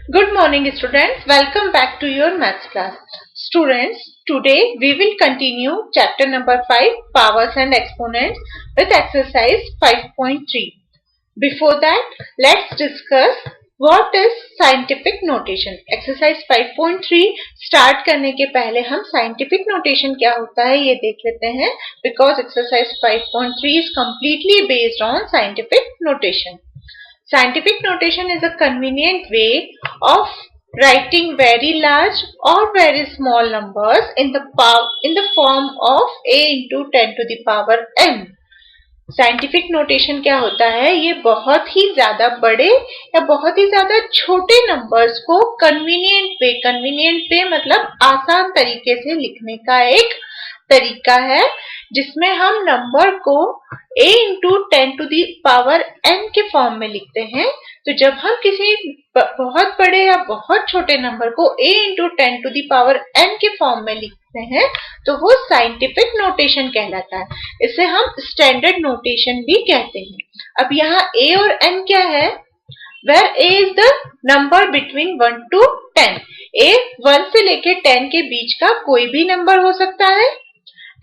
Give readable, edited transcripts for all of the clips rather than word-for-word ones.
Good morning students, welcome back to your maths class. Students, today we will continue chapter number 5 powers and exponents with exercise 5.3. Before that, let's discuss what is scientific notation. Exercise 5.3 start करने के पहले हम scientific notation क्या होता है ये देख लेते हैं because exercise 5.3 is completely based on scientific notation. Scientific notation is a convenient way of writing very large or very small numbers in the form of a into 10 to the power n. Scientific notation क्या होता है? ये बहुत ही ज्यादा बड़े या बहुत ही ज्यादा छोटे नंबर्स को कन्वीनियंट वे मतलब आसान तरीके से लिखने का एक तरीका है जिसमें हम नंबर को a into 10 to the power n के फॉर्म में लिखते हैं. तो जब हम किसी बहुत बड़े या बहुत छोटे नंबर को a into 10 to the power n के फॉर्म में लिखते हैं तो वो साइंटिफिक नोटेशन कहलाता है. इसे हम स्टैंडर्ड नोटेशन भी कहते हैं. अब यहाँ a और n क्या है? Where a is the number between 1 to 10. a 1 से लेके 10 के बीच का कोई भी नंबर हो सकता है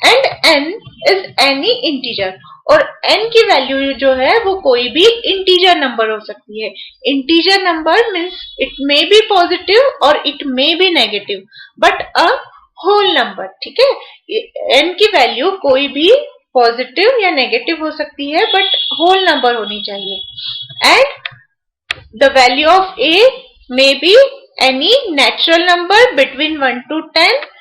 and n is any integer और n की वैल्यू जो है वो कोई भी इंटीजर नंबर हो सकती है. Integer number means it may be positive और it may be negative but a whole number. ठीक है, n की वैल्यू कोई भी पॉजिटिव या नेगेटिव हो सकती है बट होल नंबर होनी चाहिए. And the value of a may be any natural number between 1 to 10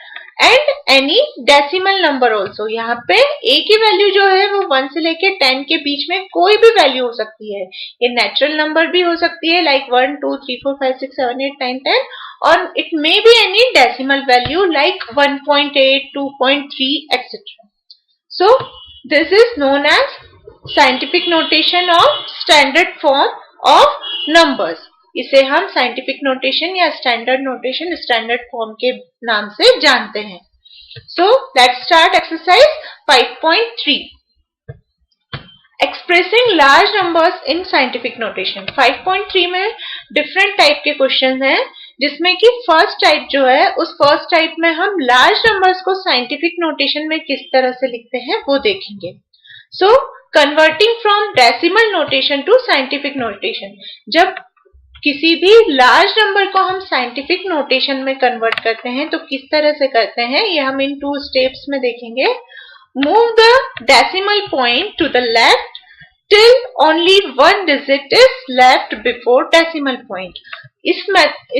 and any decimal number also. यहाँ पे a की वैल्यू जो है वो 1 से लेके 10 के बीच में कोई भी वैल्यू हो सकती है. ये नेचुरल नंबर भी हो सकती है लाइक 1 2 3 4 5 6 7 8 9 10 और it may be any decimal value like 1.8 2.3 etcetera. So this is known as scientific notation of standard form of numbers. इसे हम साइंटिफिक नोटेशन या स्टैंडर्ड नोटेशन स्टैंडर्ड फॉर्म के नाम से जानते हैं. So let's start exercise 5.3. Expressing large numbers in scientific notation. 5.3 में different type के क्वेश्चन हैं जिसमें कि फर्स्ट टाइप जो है उस फर्स्ट टाइप में हम लार्ज नंबर्स को साइंटिफिक नोटेशन में किस तरह से लिखते हैं वो देखेंगे. So converting from decimal notation to scientific notation. जब किसी भी लार्ज नंबर को हम साइंटिफिक नोटेशन में कन्वर्ट करते हैं तो किस तरह से करते हैं ये हम इन 2 स्टेप्स में देखेंगे. Move the decimal point two the left till only 1 digit is left before decimal point. इस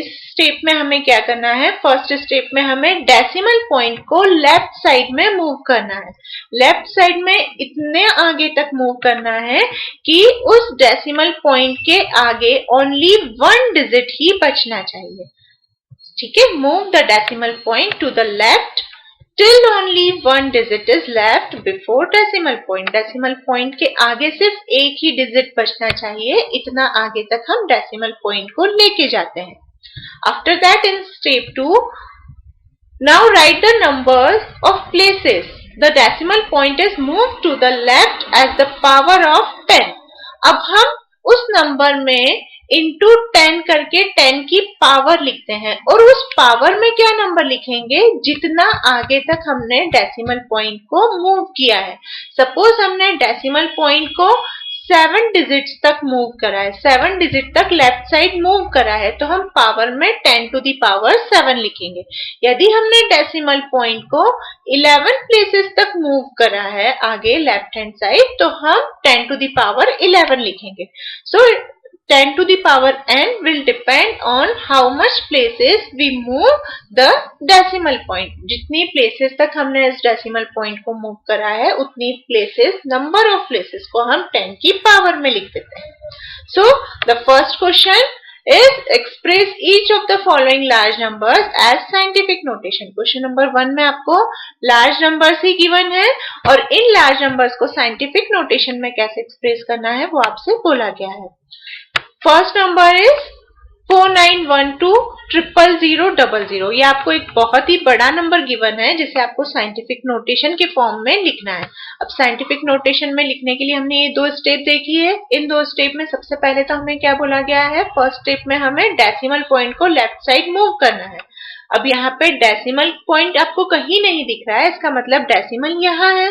स्टेप में हमें क्या करना है? फर्स्ट स्टेप में हमें डेसिमल पॉइंट को लेफ्ट साइड में मूव करना है. लेफ्ट साइड में इतने आगे तक मूव करना है कि उस डेसिमल पॉइंट के आगे ओनली 1 डिजिट ही बचना चाहिए. ठीक है, move the decimal point two the left till only 1 digit is left before decimal point. Decimal point के आगे सिर्फ एक ही डिजिट बचना चाहिए. इतना आगे तक हम डेसिमल पॉइंट को लेके जाते हैं. After that in step 2, now write the numbers of places the decimal point is moved to the left as the power of 10. अब हम उस नंबर में इंटू 10 करके 10 की पावर लिखते हैं और उस पावर में क्या नंबर लिखेंगे? जितना आगे तक हमने डेसिमल पॉइंट को मूव किया है. सपोज हमने डेसिमल पॉइंट को 7 डिजिट्स तक मूव करा है, 7 डिजिट तक लेफ्ट साइड मूव करा है तो हम पावर में 10 टू दी पावर 7 लिखेंगे. यदि हमने डेसिमल पॉइंट को 11 प्लेसेस तक मूव करा है आगे लेफ्ट हैंड साइड तो हम 10 टू दी पावर 11 लिखेंगे. सो 10 to the power n will depend on how much places we move the decimal point. जितनी places तक हमने इस decimal point को move करा है उतनी places, number of places को हम 10 की power में लिख देते हैं. So the first question is express each of the following large numbers as scientific notation. Question number 1 में आपको large numbers ही given है और इन large numbers को scientific notation में कैसे express करना है वो आपसे बोला गया है. First number is 4912000000। ये आपको एक बहुत ही बड़ा नंबर गिवन है जिसे आपको साइंटिफिक नोटेशन के फॉर्म में लिखना है। अब साइंटिफिक नोटेशन में लिखने के लिए हमने ये दो स्टेप देखी है। इन दो स्टेप में सबसे पहले तो हमें क्या बोला गया है, फर्स्ट स्टेप में हमें डेसिमल पॉइंट को लेफ्ट साइड मूव करना है। अब यहाँ पे डेसिमल पॉइंट आपको कहीं नहीं दिख रहा है, इसका मतलब डेसिमल यहाँ है।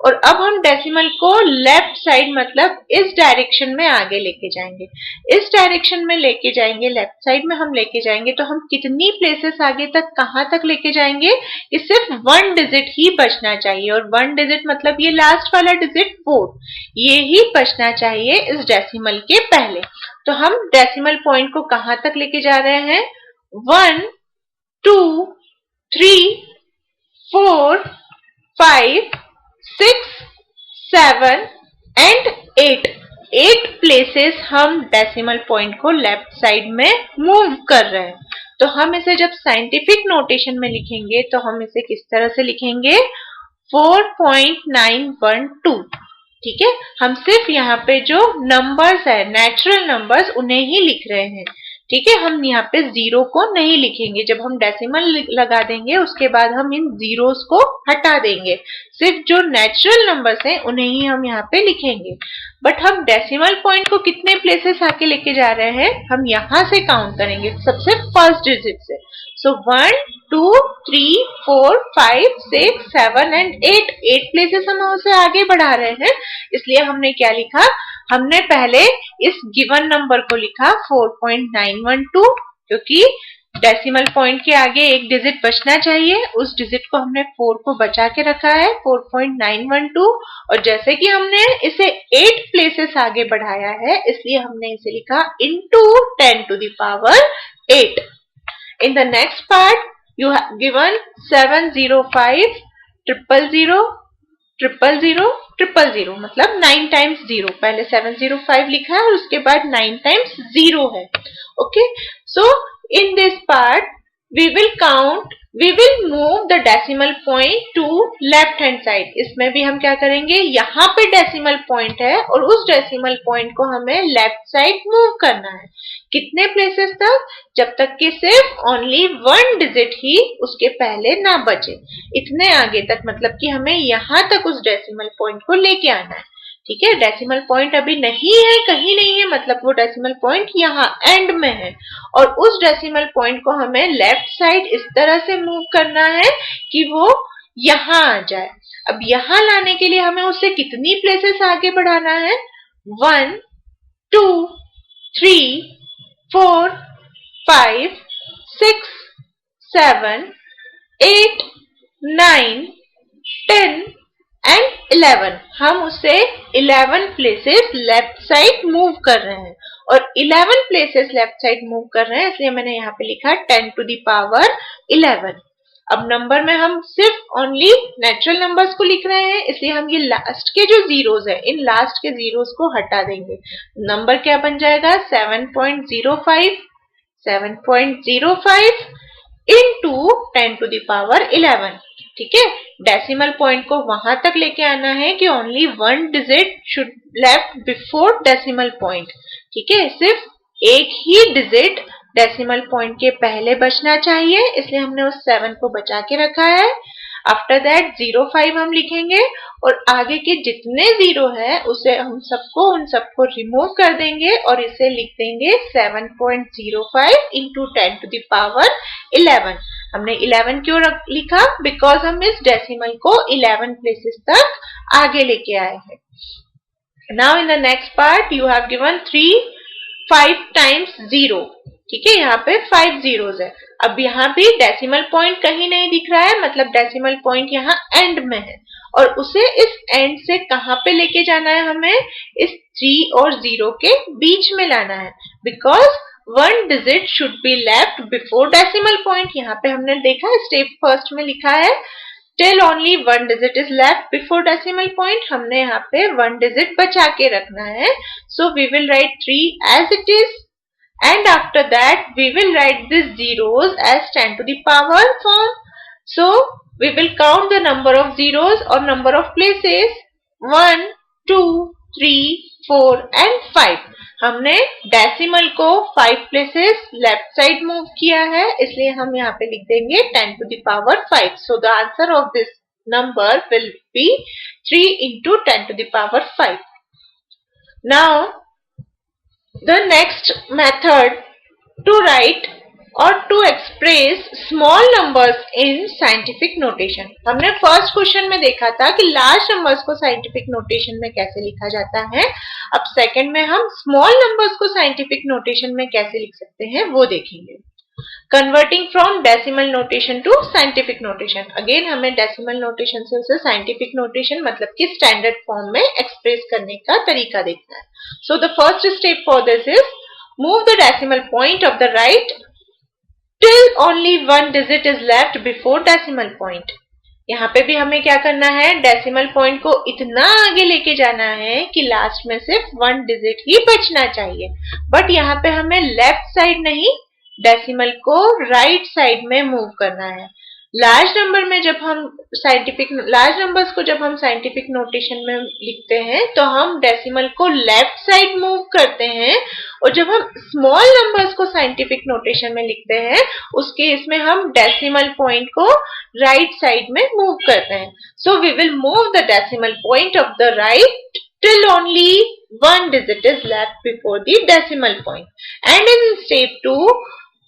और अब हम डेसिमल को लेफ्ट साइड मतलब इस डायरेक्शन में आगे लेके जाएंगे। इस डायरेक्शन में लेके जाएंगे, लेफ्ट साइड में हम लेके जाएंगे तो हम कितनी प्लेसेस आगे तक, कहां तक लेके जाएंगे कि सिर्फ 1 डिजिट ही बचना चाहिए। और 1 डिजिट मतलब ये लास्ट वाला डिजिट 4, ये ही बचना चाहिए इस डेसिमल के पहले। तो हम डेसिमल पॉइंट को कहां तक लेके जा रहे हैं, 1 2 3 4 5 6 7 एंड 8 प्लेसेस हम डेसिमल पॉइंट को लेफ्ट साइड में मूव कर रहे हैं। तो हम इसे जब साइंटिफिक नोटेशन में लिखेंगे तो हम इसे किस तरह से लिखेंगे, 4.912। ठीक है, हम सिर्फ यहाँ पे जो नंबर्स है, नेचुरल नंबर्स, उन्हें ही लिख रहे हैं। ठीक है, हम यहाँ पे जीरो को नहीं लिखेंगे। जब हम डेसिमल लगा देंगे उसके बाद हम इन जीरोस को हटा देंगे, सिर्फ जो नेचुरल नंबर्स हैं उन्हें ही हम यहाँ पे लिखेंगे। बट हम डेसिमल पॉइंट को कितने प्लेसेस आके लेके जा रहे हैं, हम यहाँ से काउंट करेंगे सबसे फर्स्ट डिजिट से। सो 1 2 3 4 5 6 7 एंड 8 प्लेसेस हम उसे आगे बढ़ा रहे हैं। इसलिए हमने क्या लिखा, हमने पहले इस गिवन नंबर को लिखा 4.912, क्योंकि डेसिमल पॉइंट के आगे एक डिजिट बचना चाहिए। उस डिजिट को हमने 4 को बचा के रखा है, 4.912। और जैसे कि हमने इसे 8 प्लेसेस आगे बढ़ाया है, इसलिए हमने इसे लिखा into 10 to the power 8। In the next part, you have given 705 000 000 मतलब 9 टाइम्स 0। पहले 705 लिखा है और उसके बाद 9 टाइम्स 0 है। Okay, so in this part we will move the decimal point to left hand side। इसमें भी हम क्या करेंगे, यहाँ पे डेसिमल पॉइंट है और उस डेसिमल पॉइंट को हमें लेफ्ट साइड मूव करना है। कितने प्लेसेस तक, जब तक कि सिर्फ ओनली 1 डिजिट ही उसके पहले ना बचे, इतने आगे तक, मतलब कि हमें यहाँ तक उस डेसिमल पॉइंट को लेके आना है। ठीक है, डेसिमल पॉइंट अभी नहीं है, कहीं नहीं है, मतलब वो डेसिमल पॉइंट यहाँ एंड में है। और उस डेसिमल पॉइंट को हमें लेफ्ट साइड इस तरह से मूव करना है कि वो यहाँ आ जाए। अब यहाँ लाने के लिए हमें उससे कितनी प्लेसेस आगे बढ़ाना है, 1 2 3 4 5 6 7 8 9 10 एंड 11। हम उसे 11 प्लेसेस लेफ्ट साइड मूव कर रहे हैं। और 11 प्लेसेस लेफ्ट साइड मूव कर रहे हैं, इसलिए मैंने यहाँ पे लिखा 10 to the power 11। अब नंबर में हम सिर्फ ओनली नेचुरल नंबर्स को लिख रहे हैं, इसलिए हम ये लास्ट के जो जीरोस है, इन लास्ट के जीरोस को हटा देंगे। नंबर क्या बन जाएगा, 7.05 into 10 to the power 11। ठीक है, डेसिमल पॉइंट को वहां तक लेके आना है कि only 1 digit should left before decimal point. ठीक है, सिर्फ एक ही डिजिट डेसिमल पॉइंट के पहले बचना चाहिए, इसलिए हमने उस 7 को बचा के रखा है। आफ्टर दैट 05 हम लिखेंगे और आगे के जितने जीरो है उसे हम उन सबको रिमूव कर देंगे और इसे लिख देंगे 7.05 into 10 to the power 11। हमने 11 क्यों लिखा, बिकॉज हम इस डेसिमल को 11 प्लेसेस तक आगे लेके आए हैं। Now in the next part you have given 5 times 0। ठीक है, यहाँ पे 5 जीरोस है। अब यहाँ भी डेसिमल पॉइंट कहीं नहीं दिख रहा है, मतलब डेसिमल पॉइंट यहाँ एंड में है और उसे इस एंड से कहाँ पे लेके जाना है, हमें इस 3 और 0 के बीच में लाना है। Because 1 digit should be left before decimal point. यहाँ पे हमने देखा स्टेप फर्स्ट में लिखा है till only 1 digit is left before decimal point. हमने यहाँ पे 1 डिजिट बचा के रखना है। So we will write 3 as it is and after that we will write these zeros as 10 to the power form. So we will count the number of zeros or number of places 1 2 3 4 and 5। हमने decimal को 5 places left side move किया है, इसलिए हम यहाँ पे लिख देंगे 10 to the power 5. So the answer of this number will be 3 into 10 to the power 5. Now the next method to write or to express small numbers in scientific notation. हमने first question में देखा था कि large numbers को scientific notation में कैसे लिखा जाता है. अब सेकंड में हम स्मॉल नंबर्स को साइंटिफिक नोटेशन में कैसे लिख सकते हैं वो देखेंगे. Converting from decimal notation to scientific notation. Again हमें डेसिमल नोटेशन से उसे साइंटिफिक नोटेशन मतलब कि स्टैंडर्ड फॉर्म में एक्सप्रेस करने का तरीका देखना है. So the first step for this is move the decimal point of the right till only one digit is left before decimal point. यहाँ पे भी हमें क्या करना है, डेसिमल पॉइंट को इतना आगे लेके जाना है कि लास्ट में सिर्फ 1 डिजिट ही बचना चाहिए. बट यहाँ पे हमें लेफ्ट साइड नहीं, डेसिमल को राइट साइड में मूव करना है. लार्ज नंबर में जब हम लार्ज नंबर्स को जब हम साइंटिफिक नोटेशन में लिखते हैं तो हम डेसिमल को लेफ्ट साइड मूव करते हैं, और जब हम स्मॉल नंबर्स को साइंटिफिक नोटेशन में लिखते हैं उस केस में हम डेसिमल पॉइंट को राइट साइड में मूव करते हैं. So we will move the decimal point of the right till only one digit is left before the decimal point. And in step 2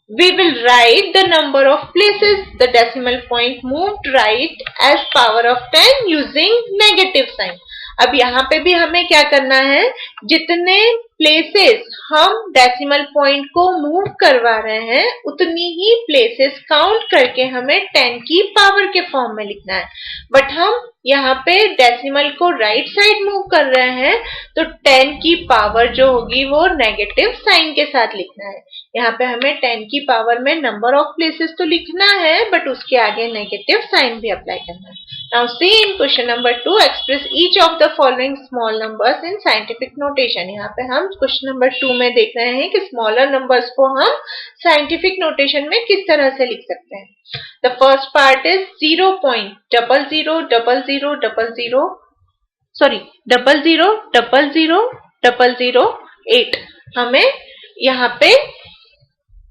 we will write the number of places the decimal point moved right as power of 10 using negative sign. अब यहाँ पे भी हमें क्या करना है, जितने places हम डेसिमल पॉइंट को मूव करवा रहे हैं उतनी ही प्लेसेस काउंट करके हमें 10 की पावर के फॉर्म में लिखना है. बट हम यहाँ पे डेसिमल को राइट साइड मूव कर रहे हैं तो 10 की पावर जो होगी वो नेगेटिव साइन के साथ लिखना है. यहाँ पे हमें 10 की पावर में नंबर ऑफ प्लेसेस तो लिखना है बट उसके आगे नेगेटिव साइन भी अप्लाई करना है. Now see in question number 2 express each of the following small numbers in scientific notation. यहाँ पे हम क्वेश्चन नंबर 2 में देख रहे हैं कि स्मॉलर नंबर्स को हम साइंटिफिक नोटेशन में किस तरह से लिख सकते हैं. The first part is 0.000000000008. हमें यहाँ पे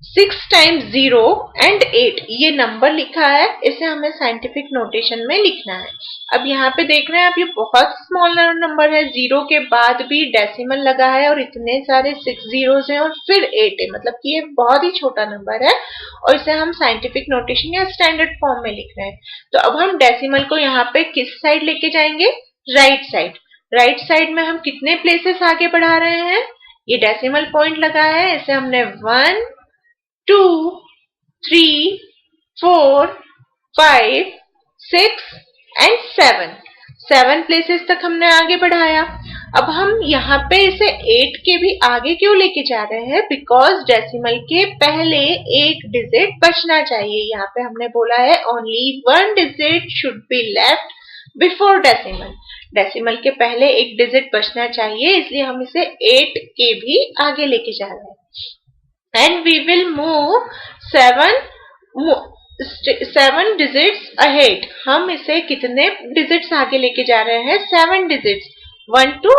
6 times 0 and 8 ये नंबर लिखा है, इसे हमें साइंटिफिक नोटेशन में लिखना है. अब यहाँ पे देख रहे हैं आप, ये बहुत स्मॉल नंबर है, 0 के बाद भी डेसिमल लगा है और इतने सारे 6 zeros हैं और फिर 8 है, मतलब कि ये बहुत ही छोटा नंबर है और इसे हम साइंटिफिक नोटेशन या स्टैंडर्ड फॉर्म में लिख रहे हैं. तो अब हम डेसिमल को यहाँ पे किस साइड लेके जाएंगे, राइट साइड. राइट साइड में हम कितने प्लेसेस आगे बढ़ा रहे हैं, ये डेसिमल पॉइंट लगा है, इसे हमने 1 2 3 4 5 6 and 7 प्लेसेस तक हमने आगे बढ़ाया. अब हम यहाँ पे इसे 8 के भी आगे क्यों लेके जा रहे हैं, बिकॉज डेसिमल के पहले एक डिजिट बचना चाहिए. यहाँ पे हमने बोला है only 1 digit should be left before decimal. Decimal के पहले एक डिजिट बचना चाहिए, इसलिए हम इसे 8 के भी आगे लेके जा रहे हैं. And we will move 7 digits ahead. हम इसे कितने डिजिट्स आगे लेके जा रहे हैं, 7 डिजिट्स. 1 2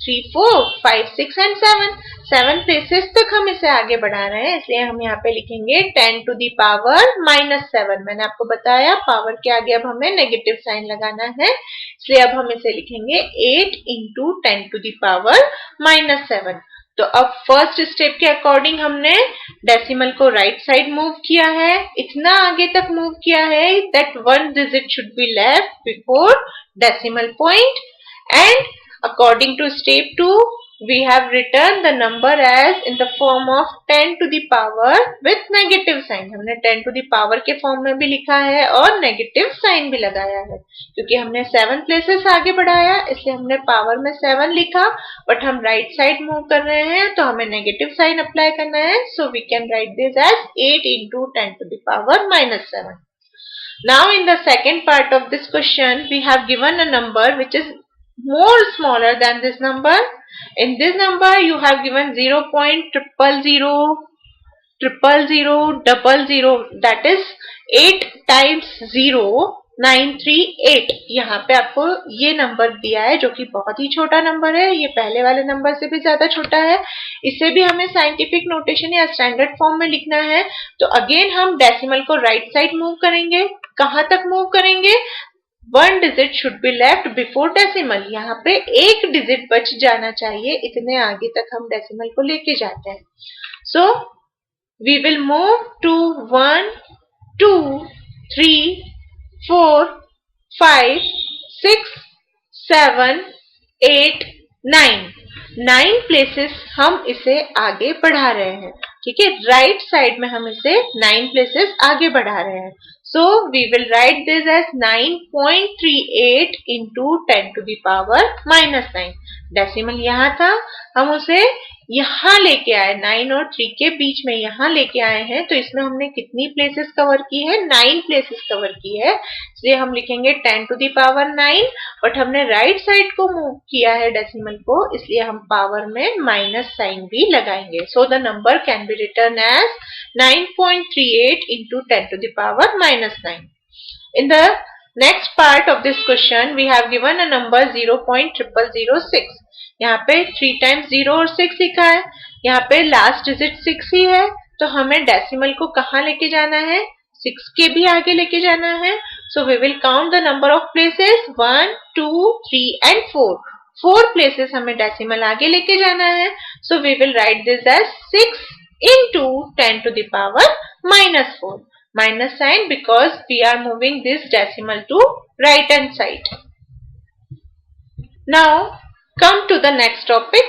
3 4 5 6 and 7 प्लेसेस तक हम इसे आगे बढ़ा रहे हैं, इसलिए हम यहाँ पे लिखेंगे 10 to the power -7. मैंने आपको बताया पावर के आगे अब हमें नेगेटिव साइन लगाना है, इसलिए अब हम इसे लिखेंगे 8 into 10 to the power -7. तो अब फर्स्ट स्टेप के अकॉर्डिंग हमने डेसिमल को राइट साइड मूव किया है, इतना आगे तक मूव किया है that 1 digit should be left before decimal point. And according to step 2 we have written the number as in the form of 10 to the power with negative sign. हमने 10 to the power के form में भी लिखा है और negative sign भी लगाया है, क्योंकि हमने 7 प्लेसेस आगे बढ़ाया इसलिए हमने पावर में 7 लिखा, बट हम राइट साइड मूव कर रहे हैं तो हमें नेगेटिव साइन अप्लाई करना है. So we can write this as 8 into 10 to the power -7. Now in the second part of this question we have given a number which is more smaller than this number. In this number you have given 0.0000000, that is 8 times 0 938। यहाँ पे आपको ये number दिया है जो कि बहुत ही छोटा नंबर है, ये पहले वाले नंबर से भी ज्यादा छोटा है। इसे भी हमें साइंटिफिक नोटेशन या स्टैंडर्ड फॉर्म में लिखना है। तो अगेन हम डेसिमल को राइट साइड मूव करेंगे। कहां तक मूव करेंगे? 1 digit should be left before decimal. यहाँ पे एक डिजिट बच जाना चाहिए, इतने आगे तक हम डेसिमल को लेके जाते हैं। So we will move to 1 2 3 4 5 6 7 8 9 9 places हम इसे आगे बढ़ा रहे हैं। ठीक है, राइट साइड में हम इसे 9 प्लेसेस आगे बढ़ा रहे हैं। So we will write this as 9.38 into 10 to the power minus 9. Decimal यहाँ था, हम उसे यहाँ लेके आए, 9 और 3 के बीच में यहाँ लेके आए हैं। तो इसमें हमने कितनी प्लेसेस कवर की है? 9 प्लेसेस कवर की है। इसलिए हम लिखेंगे 10 to the power 9, बट हमने राइट साइड को मूव किया है डेसिमल को, इसलिए हम पावर में माइनस साइन भी लगाएंगे। So the number can be written as 9.38 into 10 to the power minus 9. In the next part of this question, we have given a number 0.0006. यहाँ पे 3 times 0 और 6 लिखा है, यहाँ पे लास्ट डिजिट 6 ही है। तो हमें डेसिमल को कहाँ लेके जाना है? 6 के भी आगे लेके जाना है। So we will count the number of places 1, 2, 3 and 4. 4 places हमें डेसिमल आगे लेके जाना है। So we will write this as 6 into 10 to the power minus 4. Minus sign because we are moving this decimal to right hand side. Now come to the next topic,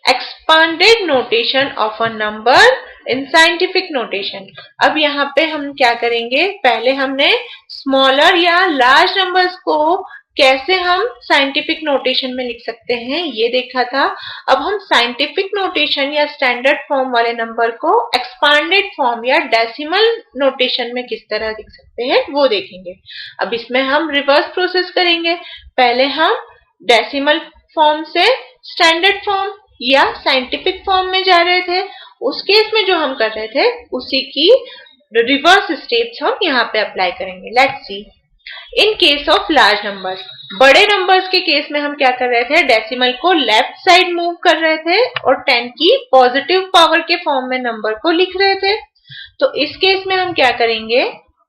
expanded notation of a number in scientific notation. अब यहाँ पे हम क्या करेंगे? पहले हमने smaller या large numbers को कैसे हम साइंटिफिक नोटेशन में लिख सकते हैं ये देखा था। अब हम साइंटिफिक नोटेशन या स्टैंडर्ड फॉर्म वाले नंबर को एक्सपांडेड फॉर्म या डेसिमल नोटेशन में किस तरह लिख सकते हैं वो देखेंगे। अब इसमें हम रिवर्स प्रोसेस करेंगे। पहले हम डेसिमल फॉर्म से स्टैंडर्ड फॉर्म या साइंटिफिक फॉर्म में जा रहे थे। उस केस में जो हम कर रहे थे उसी की रिवर्स स्टेप्स हम यहाँ पे अप्लाई करेंगे। Let's see. In case of large numbers, बड़े नंबर्स के केस में हम क्या कर रहे थे? डेसिमल को लेफ्ट साइड मूव कर रहे थे और 10 की पॉजिटिव पावर के फॉर्म में नंबर को लिख रहे थे। तो इस केस में हम क्या करेंगे?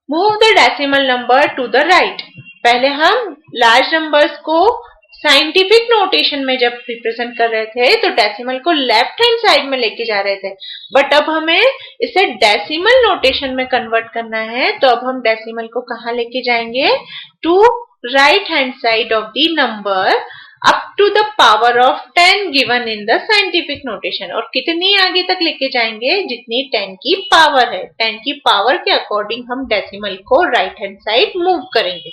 Move the decimal number two the right. पहले हम लार्ज नंबर्स को साइंटिफिक नोटेशन में जब रिप्रेजेंट कर रहे थे तो डेसिमल को लेफ्ट हैंड साइड में लेके जा रहे थे, बट अब हमें इसे डेसिमल नोटेशन में कन्वर्ट करना है। तो अब हम डेसिमल को कहाँ लेके जाएंगे? To right hand side of the number up to the power of 10 given in the scientific notation. और कितनी आगे तक लेके जाएंगे? जितनी 10 की पावर है, 10 की पावर के अकॉर्डिंग हम डेसिमल को राइट हैंड साइड मूव करेंगे।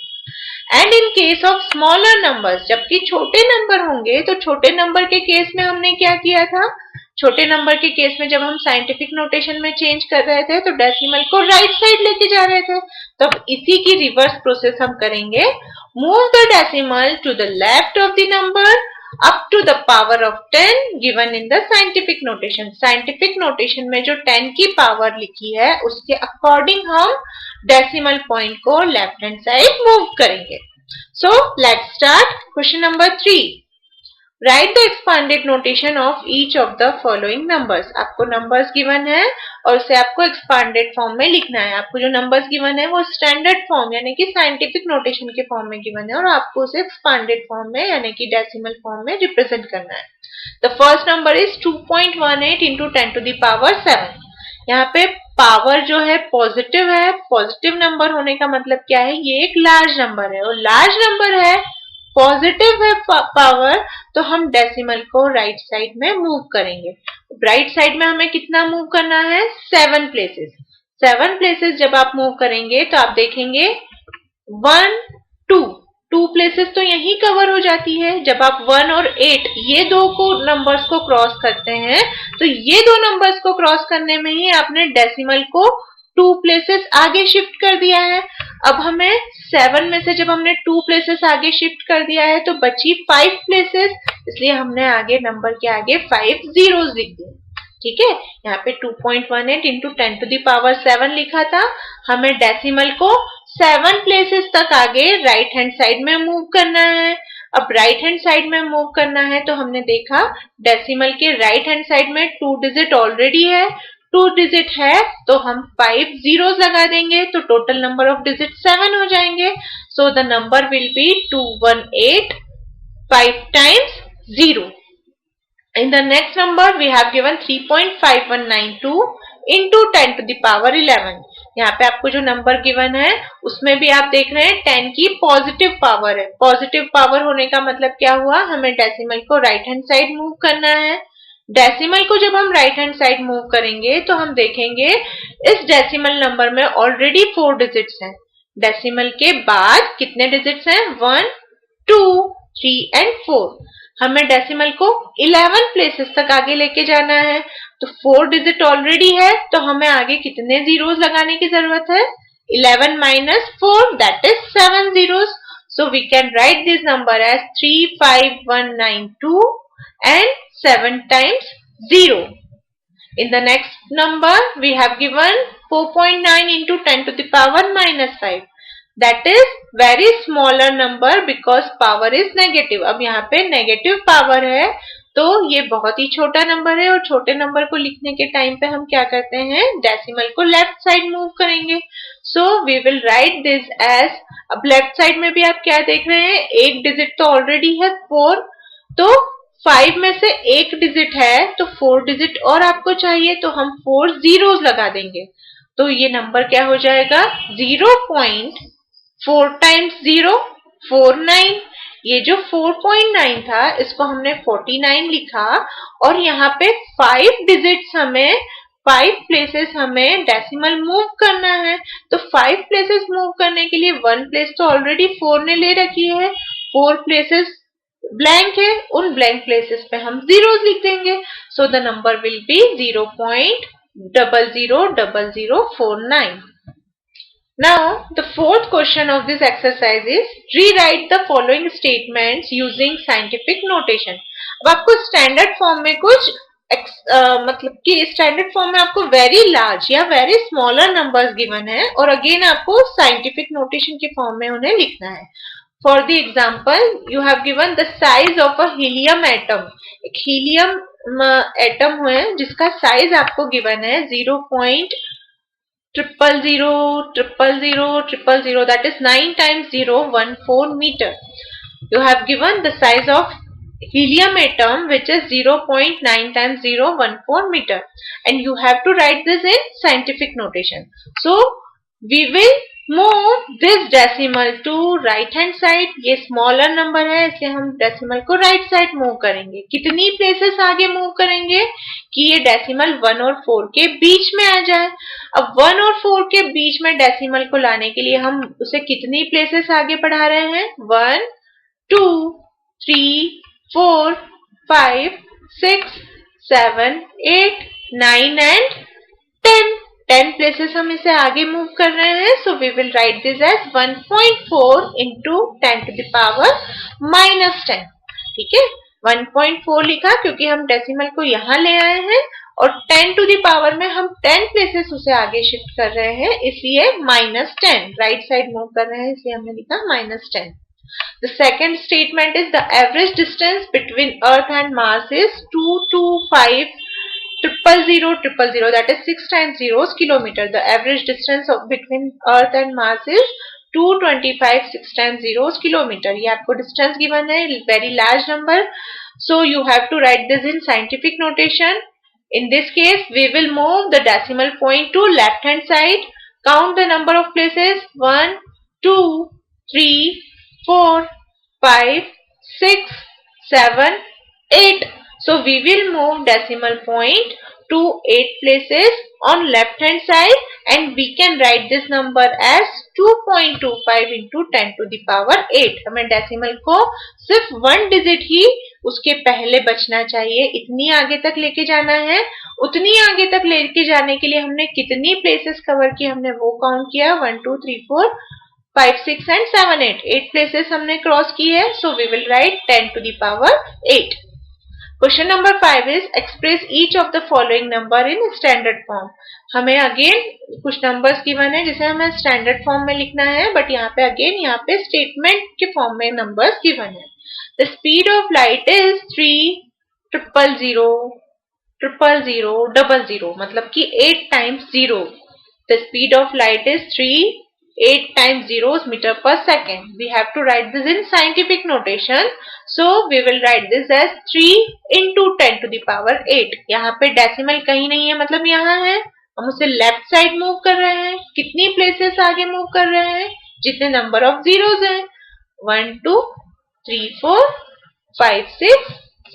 And in case of smaller numbers, जबकि छोटे नंबर होंगे तो छोटे नंबर के केस में हमने क्या किया था? छोटे नंबर के केस में जब हम साइंटिफिक नोटेशन में चेंज कर रहे थे तो डेसिमल को राइट साइड लेके जा रहे थे। तो अब इसी की रिवर्स प्रोसेस हम करेंगे। Move the decimal to the left of the number up to the power of 10 given in the scientific notation. Scientific notation में जो 10 की पावर लिखी है उसके अकॉर्डिंग हम डेसिमल पॉइंट को लेफ्ट हैंड साइड मूव करेंगे। सो let's start. Question number 3, right the expanded notation of each of the following numbers. आपको नंबर्स गिवन है और उसे आपको एक्सपांडेड फॉर्म में लिखना है। आपको जो नंबर्स गिवन है वो स्टैंडर्ड फॉर्म यानी कि साइंटिफिक नोटेशन के फॉर्म में गिवन है और आपको उसे एक्सपांडेड फॉर्म में यानी कि डेसिमल फॉर्म में रिप्रेजेंट करना है। The first number is 2.18 into 10 to the power 7। यहाँ पे पावर जो है पॉजिटिव है। पॉजिटिव नंबर होने का मतलब क्या है? ये एक लार्ज नंबर है और लार्ज नंबर है, पॉजिटिव है पावर, तो हम डेसिमल को राइट साइड में मूव करेंगे। राइट साइड में हमें कितना मूव करना है? 7 प्लेसेस। 7 प्लेसेस जब आप मूव करेंगे तो आप देखेंगे 1 2 प्लेसेस तो यही कवर हो जाती है। जब आप 1 और 8 ये दो नंबर्स को क्रॉस करते हैं तो ये दो नंबर्स को क्रॉस करने में ही आपने डेसिमल को 2 प्लेसेस आगे शिफ्ट कर दिया है। अब हमें 7 में से जब हमने 2 प्लेसेस आगे शिफ्ट कर दिया है तो बची 5 प्लेसेस, इसलिए हमने आगे नंबर के आगे 5 zeros लिख दिए। ठीक है, यहाँ पे 2.18 into 10 to the power 7 लिखा था। हमें डेसिमल को 7 प्लेसेस तक आगे राइट हैंड साइड में मूव करना है। अब राइट हैंड साइड में मूव करना है तो हमने देखा डेसिमल के राइट हैंड साइड में 2 डिजिट ऑलरेडी है, 2 डिजिट है तो हम 5 zeros लगा देंगे तो टोटल नंबर ऑफ डिजिट 7 हो जाएंगे। सो the number will be 218 5 times 0. In the next number we have given 3.5192 into 10 to the power 11. यहाँ पे आपको जो नंबर गिवन है उसमें भी आप देख रहे हैं 10 की पॉजिटिव पावर है। पॉजिटिव पावर होने का मतलब क्या हुआ, हमें डेसिमल को राइट हैंड साइड मूव करना है। डेसिमल को जब हम राइट हैंड साइड मूव करेंगे तो हम देखेंगे इस डेसिमल नंबर में ऑलरेडी 4 डिजिट्स हैं। डेसिमल के बाद कितने डिजिट्स हैं, 1 2 3 and 4। हमें डेसिमल को 11 प्लेसेस तक आगे लेके जाना है तो 4 डिजिट ऑलरेडी है तो हमें आगे कितने जीरोस लगाने की जरूरत है, 11 minus 4 that is 7 zeros. So we can write this number as 35192 and 7 times 0. In the next number we have given 4.9 into 10 to the power minus 5. That is very smaller number because power is negative. अब यहाँ पे negative power है तो ये बहुत ही छोटा number है और छोटे नंबर को लिखने के टाइम पे हम क्या करते हैं, डेसिमल को लेफ्ट साइड मूव करेंगे। So we will write this as, अब लेफ्ट साइड में भी आप क्या देख रहे हैं, एक डिजिट तो ऑलरेडी है 4, तो 5 में से एक डिजिट है तो 4 डिजिट और आपको चाहिए तो हम 4 zeros लगा देंगे तो ये नंबर क्या हो जाएगा, 0.4 times 0 49। ये जो 4.9 था इसको हमने 49 लिखा और यहाँ पे 5 डिजिट्स हमें 5 प्लेसेस हमें डेसिमल मूव करना है तो 5 प्लेसेस मूव करने के लिए 1 प्लेस तो ऑलरेडी 4 ने ले रखी है, 4 प्लेसेस ब्लैंक है, उन ब्लैंक प्लेसेस पे हम जीरोस लिख देंगे। सो the number will be 0.000049। Now, the fourth question of this exercise is rewrite the following statements using scientific notation. अब आपको स्टैंडर्ड फॉर्म में कुछ मतलब कि स्टैंडर्ड फॉर्म में आपको वेरी लार्ज या वेरी स्मॉलर नंबर्स गिवन है और अगेन आपको साइंटिफिक नोटेशन के फॉर्म में उन्हें लिखना है। For the example you have given the size of a helium atom. एक हीलियम एटम है जिसका साइज आपको गिवन है 0.0000000, that is 9 times 0 14 meter. You have given the size of helium atom which is 0.9 times 0 14 meter and you have to write this in scientific notation. So we will move this decimal to right hand side. ये smaller number है इसलिए हम decimal को right side move करेंगे। कितनी places आगे move करेंगे कि ये decimal 1 और 4 के बीच में आ जाए। अब 1 और 4 के बीच में decimal को लाने के लिए हम उसे कितनी places आगे बढ़ा रहे हैं, 1 2 3 4 5 6 7 8 9 and 10 प्लेसेस हम इसे आगे मूव कर रहे हैं। So we will write this as 1.4 into 10 to the power minus 10। ठीक है, 1.4 लिखा क्योंकि हम डेसिमल को यहाँ ले आए हैं और 10 to the power में हम 10 प्लेसेस उसे आगे शिफ्ट कर रहे हैं इसलिए -10, राइट साइड मूव कर रहे हैं इसलिए हमने लिखा -10। The second statement is the average distance between Earth and Mars is 225 000, that is 6 times 0 kilometer. The average distance between Earth and Mars is 225 6 times 0 kilometer. ये आपको distance given है, very large number. So you have to write this in scientific notation. In this case, we will move the decimal point to left hand side. Count the number of places: 1 2 3 4 5 6 7 8. So we will move decimal point to 8 places on left hand side and we can write this number as 2.25 into 10 to the power 8। हमें decimal को सिर्फ 1 digit ही उसके पहले बचना चाहिए, इतनी आगे तक लेके जाना है। उतनी आगे तक लेके जाने के लिए हमने कितनी प्लेसेस कवर की हमने वो काउंट किया, 1 2 3 4 5 6 and 7 8 प्लेसेस हमने क्रॉस की है। So we will write 10 to the power 8। Question number 5 is express each of the following number in standard form. हमें अगेन कुछ नंबर्स गिवन है जिसे हमें स्टैंडर्ड फॉर्म में लिखना है, बट यहाँ पे अगेन यहाँ पे स्टेटमेंट के फॉर्म में नंबर्स गिवन है. The speed of light is 3,000,000,000, मतलब कि 8 times 0. The speed of light is 8 times zeros meter per second. We have to write this in scientific notation. So we will write this as 3 into 10 to the power 8. यहाँ पे decimal कहीं नहीं है, मतलब यहाँ है. हम उसे लेफ्ट साइड मूव कर रहे हैं. कितनी प्लेसेस आगे मूव कर रहे हैं? जितने नंबर ऑफ जीरोस हैं. 1 2 3 4 5 6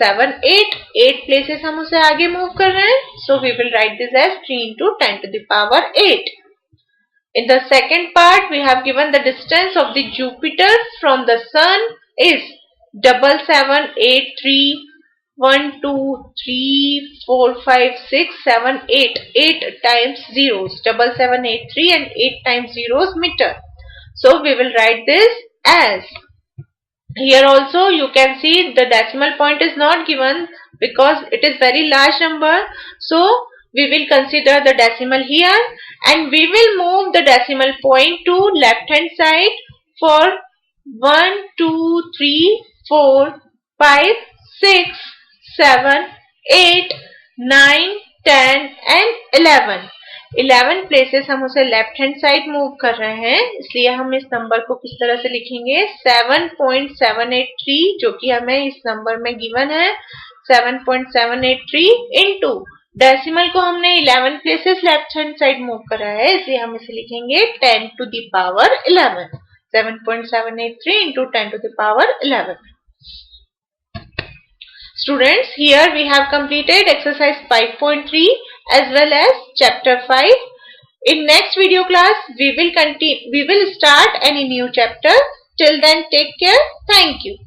7 8 8 प्लेसेस हम उसे आगे मूव कर रहे हैं. So we will write this as 3 into 10 to the power 8. In the second part, we have given the distance of the Jupiter from the Sun is 77831234567 8 times zeros. 7783 and 8 times zeros meter. So we will write this as, here also you can see the decimal point is not given because it is very large number. So we will consider the decimal here and we will move the decimal point to left hand side for 1 2 3 4 5 6 7 8 9 10 and 11. 11 places हम उसे left hand side move कर रहे हैं, इसलिए हम इस number को किस तरह से लिखेंगे? 7.783 जो कि हमें इस नंबर में गिवन है. 7.783 इंटू डेसिमल को हमने 11 places left hand side move करा है, इसलिए हम इसे लिखेंगे 10 to the power 11. 7.783 into 10 to the power 11. Students, here we have completed exercise 5.3 as well as chapter 5. In next video class, we will start any new chapter. Till then, take care. Thank you.